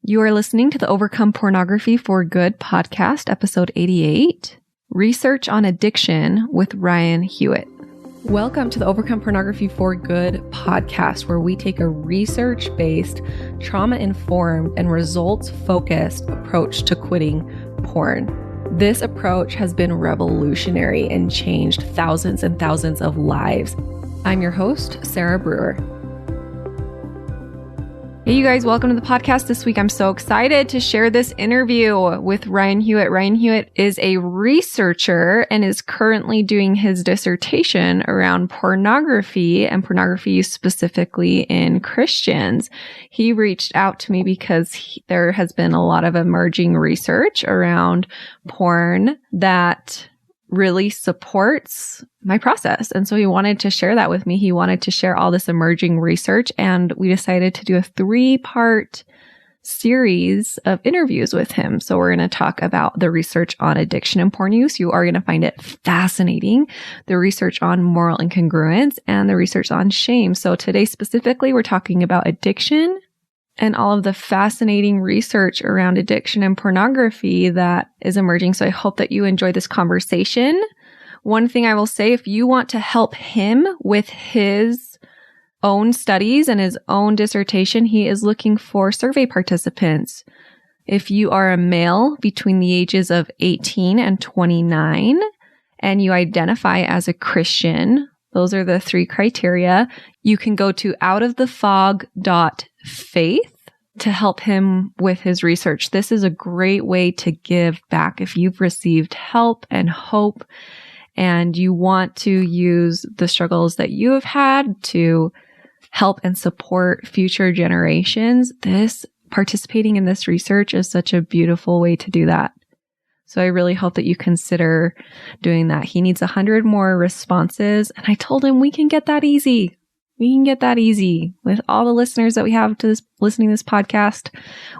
You are listening to the Overcome Pornography for Good podcast, episode 88, Research on Addiction with Ryan Hewitt. Welcome to the Overcome Pornography for Good podcast, where we take a research-based, trauma-informed, and results-focused approach to quitting porn. This approach has been revolutionary and changed thousands and thousands of lives. I'm your host, Sarah Brewer. Hey, you guys, welcome to the podcast this week. I'm so excited to share this interview with Ryan Hewitt. Ryan Hewitt is a researcher and is currently doing his dissertation around pornography and pornography use specifically in Christians. He reached out to me because there has been a lot of emerging research around porn that really supports my process. And so he wanted to share that with me. He wanted to share all this emerging research, and we decided to do a 3-part series of interviews with him. So we're going to talk about the research on addiction and porn use. You are going to find it fascinating. The research on moral incongruence and the research on shame. So today specifically, we're talking about addiction and all of the fascinating research around addiction and pornography that is emerging. So I hope that you enjoy this conversation. One thing I will say, if you want to help him with his own studies and his own dissertation, he is looking for survey participants. If you are a male between the ages of 18 and 29 and you identify as a Christian, those are the 3 criteria. You can go to outofthefog.faith to help him with his research. This is a great way to give back. If you've received help and hope and you want to use the struggles that you have had to help and support future generations, participating in this research is such a beautiful way to do that. So I really hope that you consider doing that. He needs 100 more responses. And I told him we can get that easy. We can get that easy with all the listeners that we have to listening to this podcast.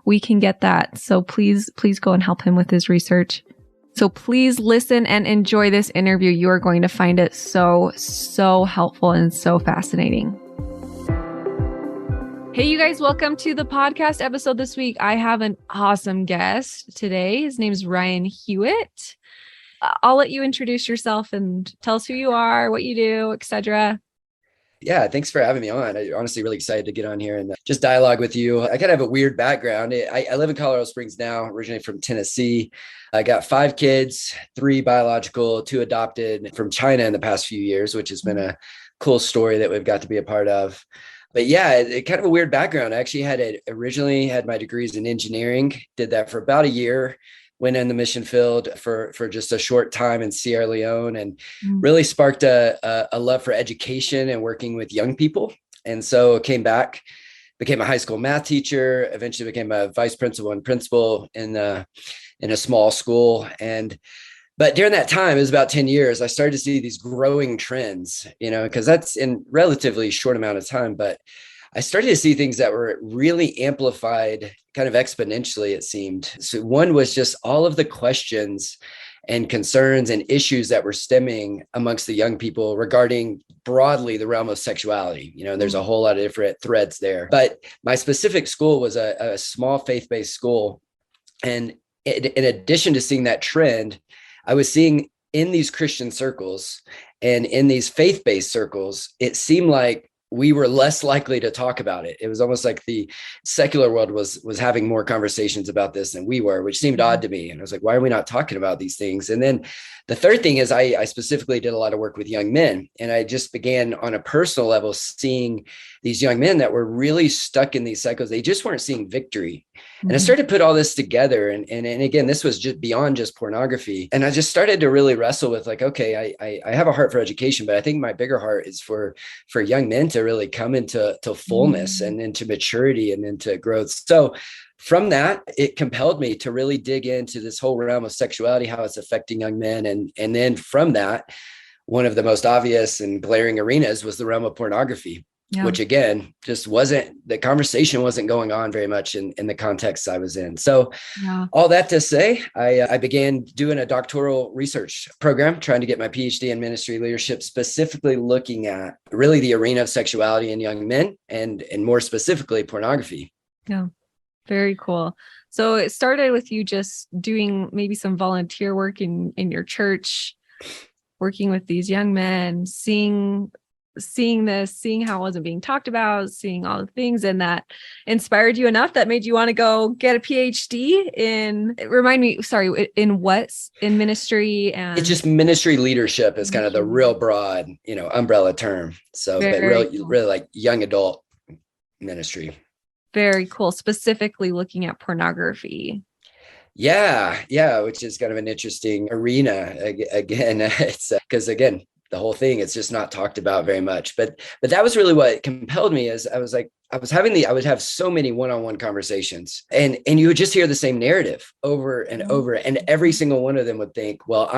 We can get that. So please go and help him with his research. So please listen and enjoy this interview. You are going to find it so helpful and so fascinating. Hey, you guys, welcome to the podcast episode this week. I have an awesome guest today. His name's Ryan Hewitt. I'll let you introduce yourself and tell us who you are, what you do, etc. Yeah, thanks for having me on. I'm honestly really excited to get on here and just dialogue with you. I kind of have a weird background. I live in Colorado Springs now, originally from Tennessee. I got 5 kids, 3 biological, 2 adopted from China in the past few years, which has been a cool story that we've got to be a part of. But yeah, it kind of a weird background. I actually originally had my degrees in engineering, did that for about a year, went in the mission field for just a short time in Sierra Leone, and really sparked a love for education and working with young people. And so came back, became a high school math teacher, eventually became a vice principal and principal in a small school. But during that time, it was about 10 years, I started to see these growing trends, because that's in relatively short amount of time. But I started to see things that were really amplified kind of exponentially, it seemed. So one was just all of the questions and concerns and issues that were stemming amongst the young people regarding broadly the realm of sexuality. There's a whole lot of different threads there. But my specific school was a small faith-based school. And in addition to seeing that trend, I was seeing in these Christian circles and in these faith-based circles, it seemed like we were less likely to talk about it. It was almost like the secular world was having more conversations about this than we were, which seemed odd to me. And I was like, why are we not talking about these things? And then the third thing is I specifically did a lot of work with young men. And I just began on a personal level seeing these young men that were really stuck in these cycles. They just weren't seeing victory. And I started to put all this together. And again, this was just beyond just pornography. And I just started to really wrestle with like, okay, I have a heart for education, but I think my bigger heart is for young men to really come into fullness and into maturity and into growth. So from that, it compelled me to really dig into this whole realm of sexuality, how it's affecting young men. And then from that, one of the most obvious and glaring arenas was the realm of pornography. Yeah. Which again, the conversation wasn't going on very much in the context I was in. So all that to say, I began doing a doctoral research program, trying to get my PhD in ministry leadership, specifically looking at really the arena of sexuality in young men and more specifically pornography. Yeah. Very cool. So it started with you just doing maybe some volunteer work in your church, working with these young men, seeing this, seeing how it wasn't being talked about, seeing all the things, and that inspired you enough that made you want to go get a PhD in, remind me, sorry, in what? In ministry and It's just ministry leadership is kind of the real broad, umbrella term. So, but very really, cool. really like young adult ministry. Very cool. Specifically looking at pornography. Yeah, which is kind of an interesting arena. Again, it's because again, the whole thing, it's just not talked about very much. But that was really what compelled me. Is I would have so many one-on-one conversations, and you would just hear the same narrative over and over, and every single one of them would think, well,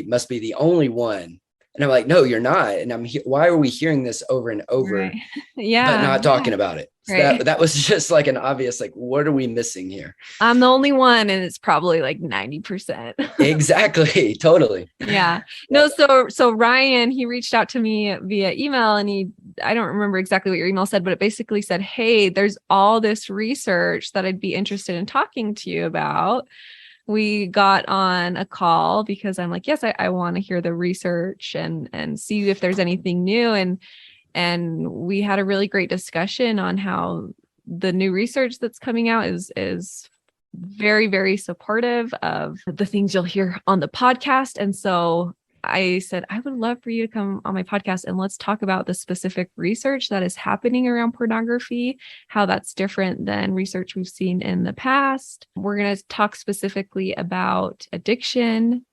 must be the only one. And I'm like, no, you're not. And why are we hearing this over and over, right. Yeah, but not talking about it? So right. that was just like an obvious, like, what are we missing here? I'm the only one, and it's probably like 90%. Exactly. Totally. Yeah. No, so Ryan, he reached out to me via email, and I don't remember exactly what your email said, but it basically said, hey, there's all this research that I'd be interested in talking to you about. We got on a call because I'm like, yes, I want to hear the research and see if there's anything new. And we had a really great discussion on how the new research that's coming out is very, very supportive of the things you'll hear on the podcast. And so I said, I would love for you to come on my podcast and let's talk about the specific research that is happening around pornography, how that's different than research we've seen in the past. We're going to talk specifically about addiction.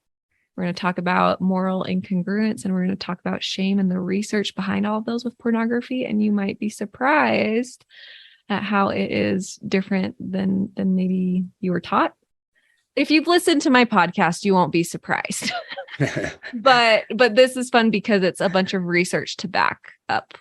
We're going to talk about moral incongruence, and we're going to talk about shame and the research behind all of those with pornography. And you might be surprised at how it is different than maybe you were taught. If you've listened to my podcast, you won't be surprised. but this is fun because it's a bunch of research to back up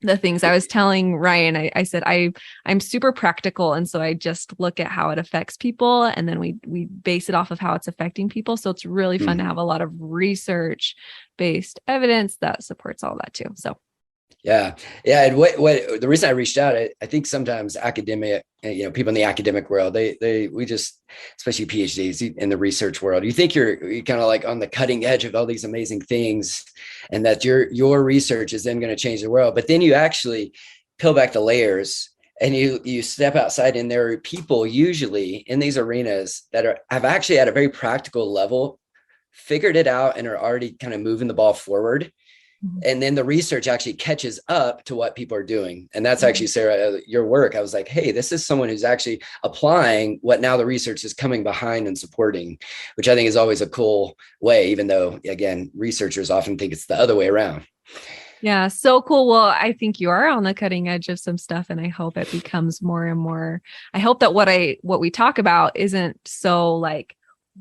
the things. I was telling Ryan, I said, I'm super practical. And so I just look at how it affects people. And then we base it off of how it's affecting people. So it's really fun to have a lot of research based evidence that supports all that too. So Yeah. And what the reason I reached out, I think sometimes academic, people in the academic world, we just, especially PhDs in the research world, you think you're kind of like on the cutting edge of all these amazing things, and that your research is then going to change the world. But then you actually peel back the layers and you step outside, and there are people usually in these arenas that have actually at a very practical level figured it out and are already kind of moving the ball forward. And then the research actually catches up to what people are doing. And that's actually, Sarah, your work. I was like, hey, this is someone who's actually applying what now the research is coming behind and supporting, which I think is always a cool way, even though, again, researchers often think it's the other way around. Yeah, so cool. Well, I think you are on the cutting edge of some stuff, and I hope it becomes more and more. I hope that what we talk about isn't so like,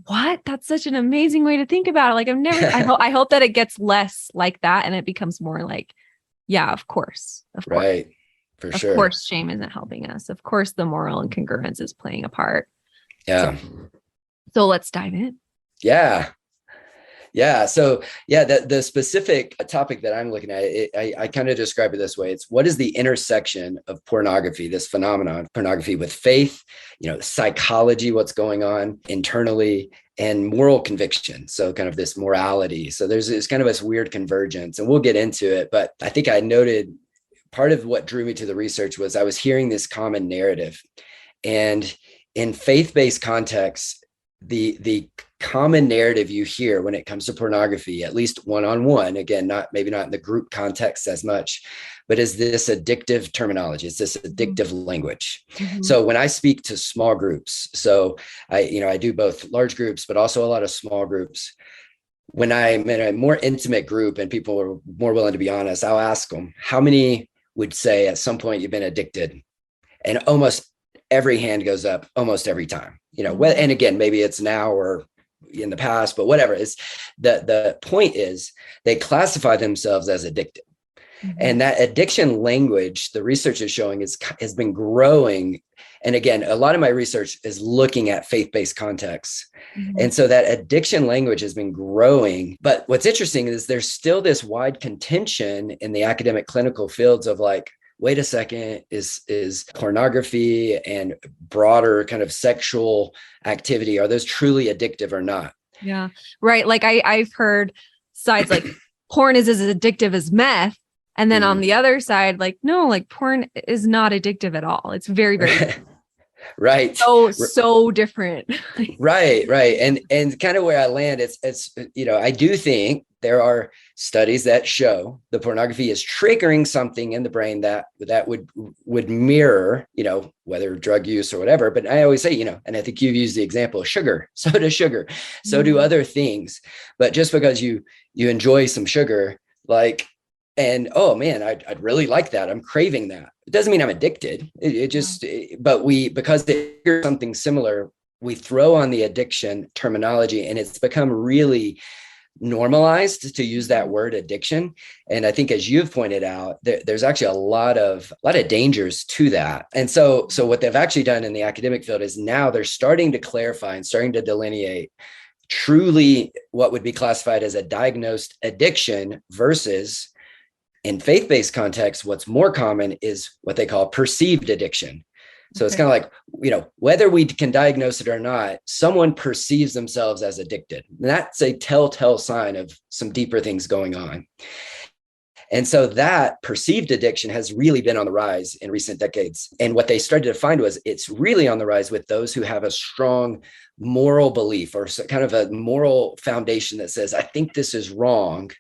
what? That's such an amazing way to think about it. Like I hope that it gets less like that and it becomes more like, yeah, of course. Right. For sure. Of course, shame isn't helping us. Of course, the moral incongruence is playing a part. Yeah. So let's dive in. Yeah. So the specific topic that I'm looking at, I kind of describe it this way. It's what is the intersection of pornography, this phenomenon, pornography with faith, psychology, what's going on internally, and moral conviction. So kind of this morality. So there's kind of this weird convergence, and we'll get into it. But I think I noted part of what drew me to the research was I was hearing this common narrative. And in faith-based contexts, the common narrative you hear when it comes to pornography, at least one-on-one, again, maybe not in the group context as much, but is this addictive terminology. It's this addictive language. Mm-hmm. So when I speak to small groups, so I do both large groups, but also a lot of small groups. When I'm in a more intimate group and people are more willing to be honest, I'll ask them, how many would say at some point you've been addicted? And almost every hand goes up almost every time, and again, maybe it's now or in the past, but whatever. Is the point is they classify themselves as addicted. Mm-hmm. And that addiction language, the research is showing has been growing. And again, a lot of my research is looking at faith-based contexts. Mm-hmm. And so that addiction language has been growing. But what's interesting is there's still this wide contention in the academic clinical fields of like, wait a second, is pornography and broader kind of sexual activity, are those truly addictive or not? Yeah. Right. Like I've heard sides like porn is as addictive as meth. And then on the other side, like, no, like porn is not addictive at all. It's very, very right. So different. Right. And kind of where I land, it's, I do think there are studies that show the pornography is triggering something in the brain that would mirror, whether drug use or whatever. But I always say, and I think you've used the example of sugar. So does sugar. So do other things. But just because you enjoy some sugar, like, and oh man, I'd really like that, I'm craving that, it doesn't mean I'm addicted. But because there's something similar, we throw on the addiction terminology, and it's become really normalized to use that word addiction. And I think, as you've pointed out, there's actually a lot of dangers to that. And so what they've actually done in the academic field is now they're starting to clarify and starting to delineate truly what would be classified as a diagnosed addiction versus, in faith-based context, what's more common is what they call perceived addiction. So it's kind of like, whether we can diagnose it or not, someone perceives themselves as addicted. And that's a telltale sign of some deeper things going on. And so that perceived addiction has really been on the rise in recent decades. And what they started to find was it's really on the rise with those who have a strong moral belief or kind of a moral foundation that says, I think this is wrong,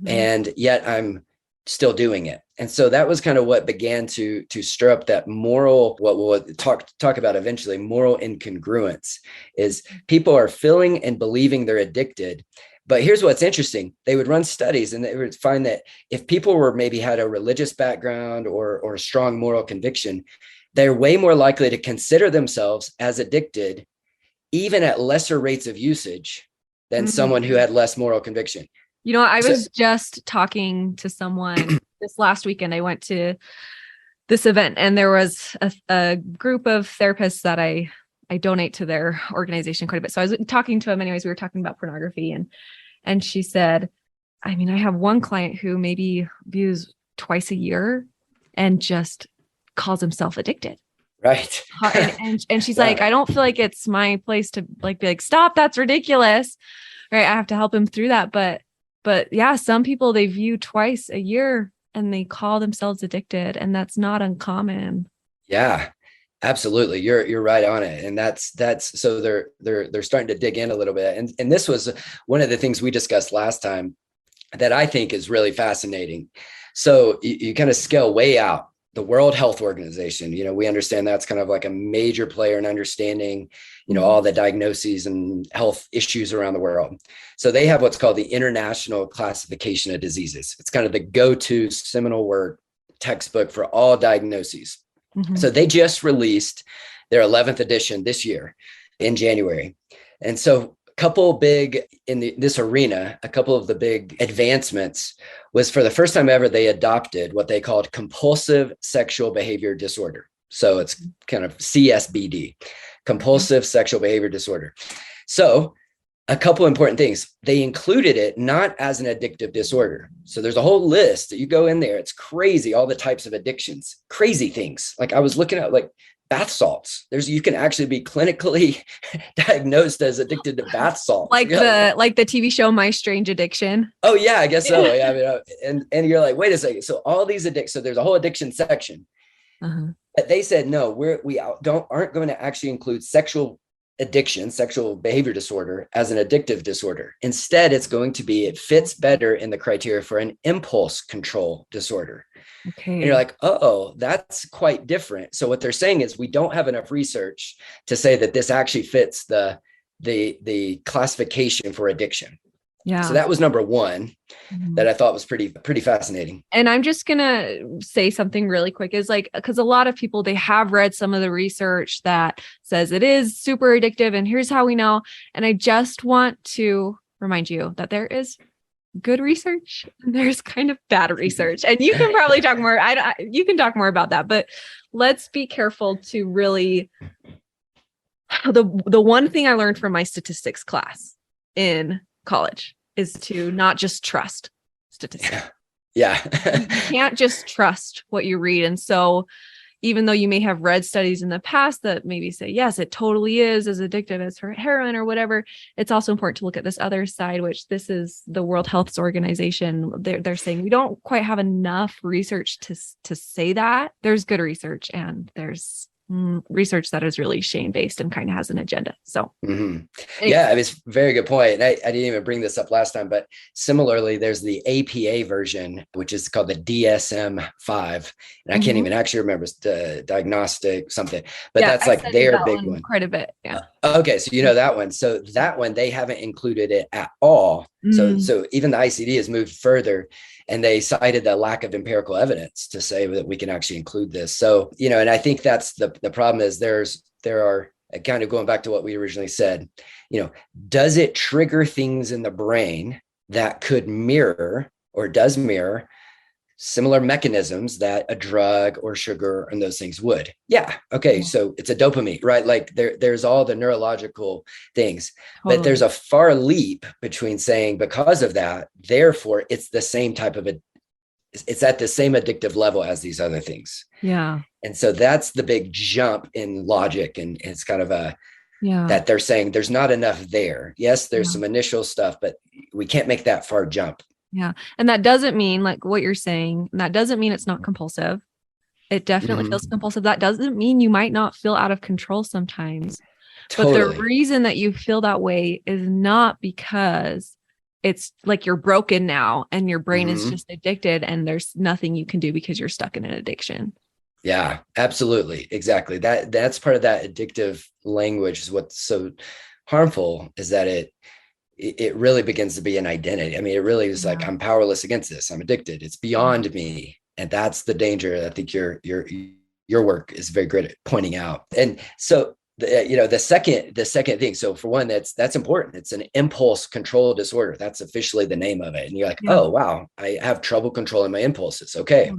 and yet I'm still doing it. And so that was kind of what began to stir up that moral, what we'll talk about eventually, moral incongruence, is people are feeling and believing they're addicted. But here's what's interesting. They would run studies and they would find that if people were maybe had a religious background or a strong moral conviction, they're way more likely to consider themselves as addicted, even at lesser rates of usage, than someone who had less moral conviction. I was just talking to someone this last weekend. I went to this event, and there was a group of therapists that I donate to their organization quite a bit. So I was talking to them anyways. We were talking about pornography, and she said, I have one client who maybe views twice a year and just calls himself addicted. Right. and she's like, I don't feel like it's my place to be like, stop, that's ridiculous. Right. I have to help him through that. But yeah, some people, they view twice a year and they call themselves addicted, and that's not uncommon. Yeah, absolutely. You're right on it. And that's so they're starting to dig in a little bit. And this was one of the things we discussed last time that I think is really fascinating. So you kind of scale way out. The World Health Organization, we understand that's kind of like a major player in understanding, all the diagnoses and health issues around the world. So they have what's called the International Classification of Diseases. It's kind of the go-to seminal work textbook for all diagnoses. So they just released their 11th edition this year in January. And so a couple big in this arena, a couple of the big advancements was, for the first time ever, they adopted what they called compulsive sexual behavior disorder. So it's kind of CSBD, compulsive sexual behavior disorder. So a couple important things. They included it not as an addictive disorder. So there's a whole list that you go in there. It's crazy. All the types of addictions, crazy things. Like I was looking at bath salts. You can actually be clinically diagnosed as addicted to bath salts. Like the TV show My Strange Addiction. Oh yeah, I guess so. Yeah, and you're like, wait a second. So all these addictions. So there's a whole addiction section. But they said no. We aren't going to actually include sexual addiction, sexual behavior disorder, as an addictive disorder. Instead, it fits better in the criteria for an impulse control disorder. Okay. And you're like, oh, that's quite different. So what they're saying is we don't have enough research to say that this actually fits the classification for addiction. Yeah. So that was number one that I thought was pretty fascinating. And I'm just going to say something really quick is because a lot of people, they have read some of the research that says it is super addictive and here's how we know. And I just want to remind you that there is good research and there's kind of bad research, and you can probably talk more. You can talk more about that, but let's be careful to really, the one thing I learned from my statistics class in college is to not just trust statistics. Yeah. You can't just trust what you read. And so even though you may have read studies in the past that maybe say, yes, it totally is as addictive as heroin or whatever, it's also important to look at this other side, which this is the World Health Organization. They're saying we don't quite have enough research to say that. There's good research, and there's research that is really shame-based and kind of has an agenda. So anyway. Yeah, I mean, it's a very good point. And I didn't even bring this up last time, but similarly, there's the APA version, which is called the DSM-5. And I can't even actually remember the diagnostic something, but that's like their big one. Quite a bit. Yeah. Okay. So you know that one. So that one, they haven't included it at all. So even the ICD has moved further, and they cited the lack of empirical evidence to say that we can actually include this. So, and I think that's the problem is there are kind of going back to what we originally said, does it trigger things in the brain that could mirror or does mirror similar mechanisms that a drug or sugar and those things would? Yeah. Okay. So it's a dopamine, right? Like there's all the neurological things, but there's a far leap between saying because of that, therefore it's the same type of it's at the same addictive level as these other things. Yeah. And so that's the big jump in logic. And it's kind of that they're saying there's not enough there. Yes, there's some initial stuff, but we can't make that far jump. Yeah. And that doesn't mean, like what you're saying, that doesn't mean it's not compulsive. It definitely feels compulsive. That doesn't mean you might not feel out of control sometimes. Totally. But the reason that you feel that way is not because it's like you're broken now and your brain is just addicted and there's nothing you can do because you're stuck in an addiction. Yeah, absolutely. Exactly. That's part of that addictive language is what's so harmful is that it really begins to be an identity. I mean, it really is like, I'm powerless against this. I'm addicted. It's beyond me. And that's the danger. I think your work is very good at pointing out. And so, the second thing. So for one, that's important. It's an impulse control disorder. That's officially the name of it. And you're like, oh, wow, I have trouble controlling my impulses. Okay.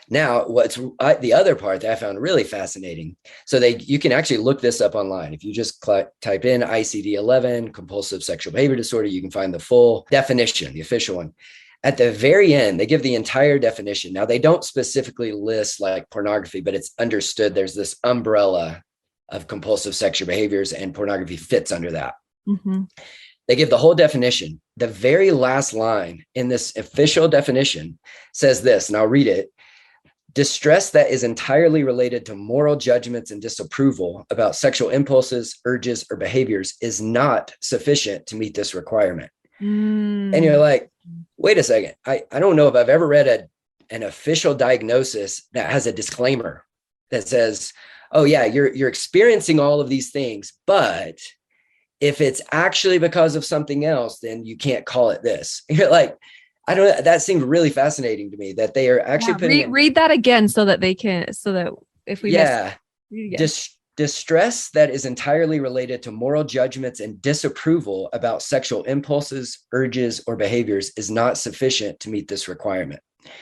Now, what's the other part that I found really fascinating. So you can actually look this up online. If you just type in ICD-11, compulsive sexual behavior disorder, you can find the full definition, the official one. At the very end, they give the entire definition. Now, they don't specifically list like pornography, but it's understood there's this umbrella of compulsive sexual behaviors, and pornography fits under that. They give the whole definition. The very last line in this official definition says this, and I'll read it. Distress that is entirely related to moral judgments and disapproval about sexual impulses, urges, or behaviors is not sufficient to meet this requirement. And you're like, wait a second. I don't know if I've ever read an official diagnosis that has a disclaimer that says, oh yeah, you're experiencing all of these things, but if it's actually because of something else, then you can't call it this. You're like, I don't know. That seemed really fascinating to me that they are actually read that again so that if we read it again. Distress that is entirely related to moral judgments and disapproval about sexual impulses, urges, or behaviors is not sufficient to meet this requirement.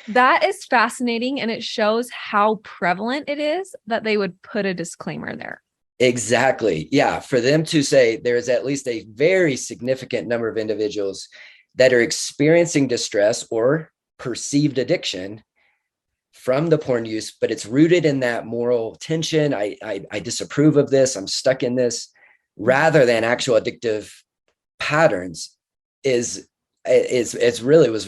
That is fascinating. And it shows how prevalent it is that they would put a disclaimer there. Exactly. Yeah. For them to say there is at least a very significant number of individuals that are experiencing distress or perceived addiction from the porn use, but it's rooted in that moral tension. I disapprove of this. I'm stuck in this, rather than actual addictive patterns was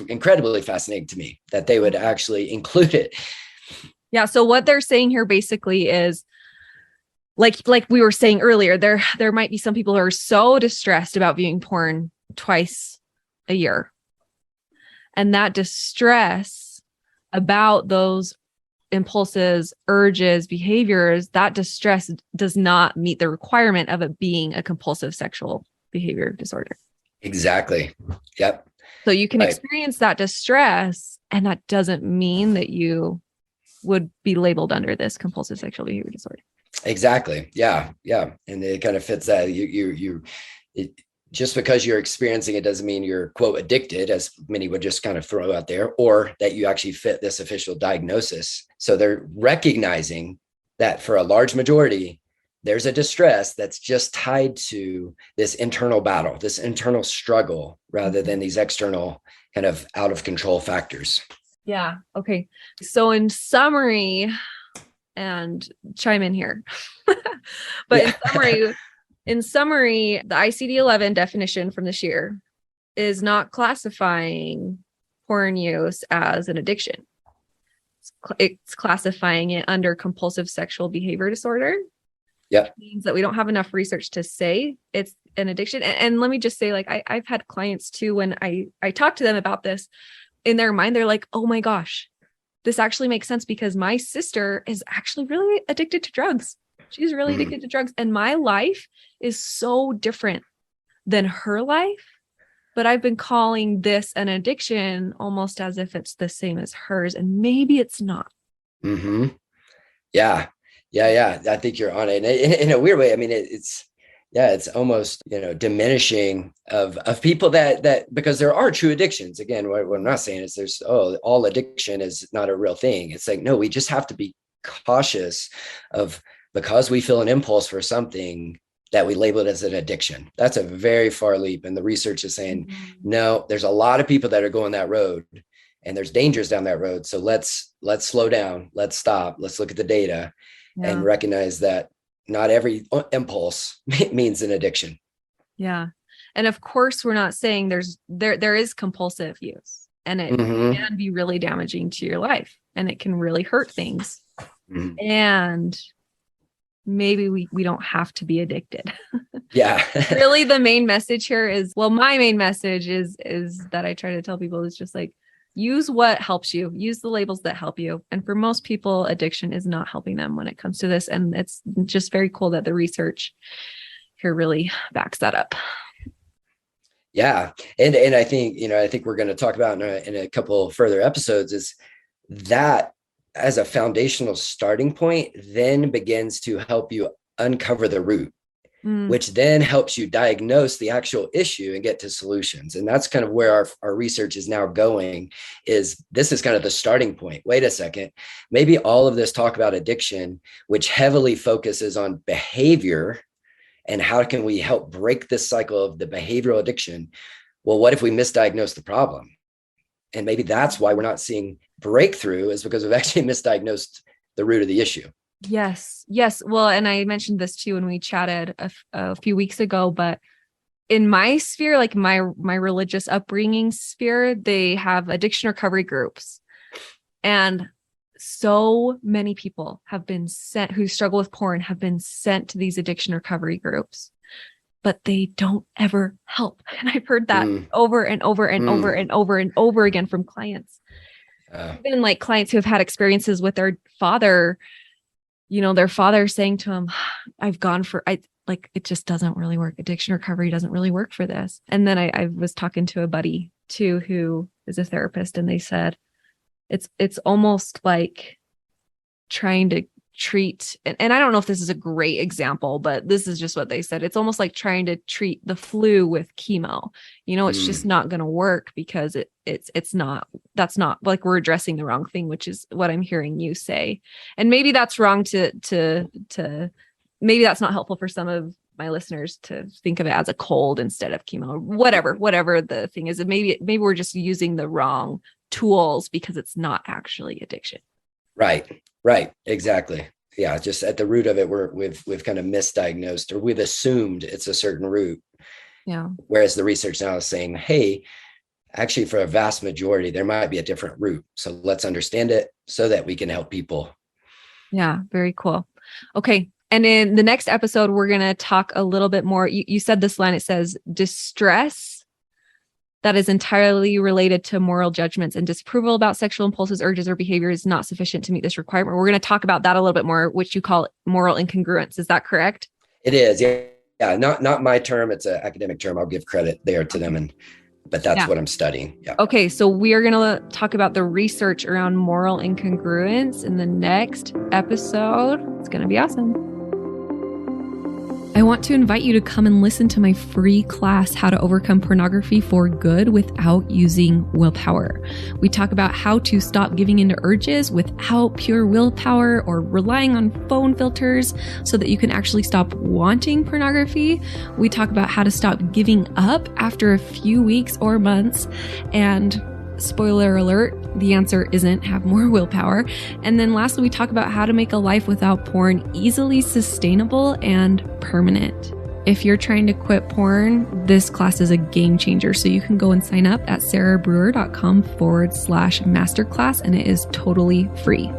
incredibly fascinating to me that they would actually include it. Yeah. So what they're saying here basically is like we were saying earlier, there might be some people who are so distressed about viewing porn twice a year. And that distress about those impulses, urges, behaviors, that distress does not meet the requirement of it being a compulsive sexual behavior disorder. Exactly. Yep. So you can experience that distress, and that doesn't mean that you would be labeled under this compulsive sexual behavior disorder. Exactly. Yeah. Yeah. And it kind of fits that just because you're experiencing it doesn't mean you're, quote, addicted, as many would just kind of throw out there, or that you actually fit this official diagnosis. So they're recognizing that for a large majority, there's a distress that's just tied to this internal battle, this internal struggle, rather than these external kind of out of control factors. Yeah. Okay. So in summary, and chime in here, but in summary, the ICD-11 definition from this year is not classifying porn use as an addiction. It's classifying it under compulsive sexual behavior disorder. Yeah. It means that we don't have enough research to say it's an addiction. And let me just say, like, I've had clients too, when I talk to them about this, in their mind, they're like, oh my gosh, this actually makes sense because my sister is actually really addicted to drugs. She's really addicted to drugs. And my life is so different than her life. But I've been calling this an addiction almost as if it's the same as hers. And maybe it's not. Mm-hmm. Yeah. I think you're on it. And in a weird way, I mean, it's almost, diminishing of people that because there are true addictions. Again, what I'm not saying is all addiction is not a real thing. It's like, no, we just have to be cautious of, because we feel an impulse for something, that we label it as an addiction. That's a very far leap. And the research is saying, no, there's a lot of people that are going that road, and there's dangers down that road. So let's slow down. Let's stop. Let's look at the data and recognize that not every impulse means an addiction. Yeah. And of course, we're not saying there is compulsive use, and it can be really damaging to your life, and it can really hurt things. And maybe we don't have to be addicted. Yeah. Really, the main message here is, well, my main message is that I try to tell people is just like, use what helps you, use the labels that help you. And for most people, addiction is not helping them when it comes to this. And it's just very cool that the research here really backs that up. Yeah. And I think, we're going to talk about in a couple further episodes is that as a foundational starting point, then begins to help you uncover the root, which then helps you diagnose the actual issue and get to solutions. And that's kind of where our research is now going, is this is kind of the starting point. Wait a second, maybe all of this talk about addiction, which heavily focuses on behavior and how can we help break this cycle of the behavioral addiction? Well, what if we misdiagnose the problem? And maybe that's why we're not seeing breakthrough, is because we've actually misdiagnosed the root of the issue. Yes. Well, and I mentioned this too when we chatted a few weeks ago, but in my sphere, like my religious upbringing sphere, they have addiction recovery groups. And so many people have been sent, who struggle with porn, have been sent to these addiction recovery groups, but they don't ever help. And I've heard that over and over and over and over and over again from clients. Even like clients who have had experiences with their father, their father saying to them, I've gone for, it just doesn't really work. Addiction recovery doesn't really work for this. And then I was talking to a buddy too, who is a therapist, and they said, it's almost like trying to treat, and I don't know if this is a great example, but this is just what they said. It's almost like trying to treat the flu with chemo. It's just not going to work because that's not like, we're addressing the wrong thing, which is what I'm hearing you say. And maybe that's wrong to maybe that's not helpful for some of my listeners to think of it as a cold instead of chemo, or whatever the thing is. And maybe we're just using the wrong tools because it's not actually addiction. Right. Exactly. Yeah. Just at the root of it, we've kind of misdiagnosed, or we've assumed it's a certain root. Yeah. Whereas the research now is saying, hey, actually for a vast majority, there might be a different root. So let's understand it so that we can help people. Yeah. Very cool. Okay. And in the next episode, we're going to talk a little bit more. You said this line, it says distress that is entirely related to moral judgments and disapproval about sexual impulses, urges, or behavior is not sufficient to meet this requirement. We're going to talk about that a little bit more, which you call moral incongruence. Is that correct? It is. Yeah. Not my term. It's an academic term. I'll give credit there to them. But that's what I'm studying. Yeah. Okay. So we are going to talk about the research around moral incongruence in the next episode. It's going to be awesome. I want to invite you to come and listen to my free class, How to Overcome Pornography for Good Without Using Willpower. We talk about how to stop giving into urges without pure willpower or relying on phone filters so that you can actually stop wanting pornography. We talk about how to stop giving up after a few weeks or months. And spoiler alert, the answer isn't have more willpower. And then lastly, we talk about how to make a life without porn easily sustainable and permanent. If you're trying to quit porn, this class is a game changer. So you can go and sign up at sarahbrewer.com/masterclass, and it is totally free.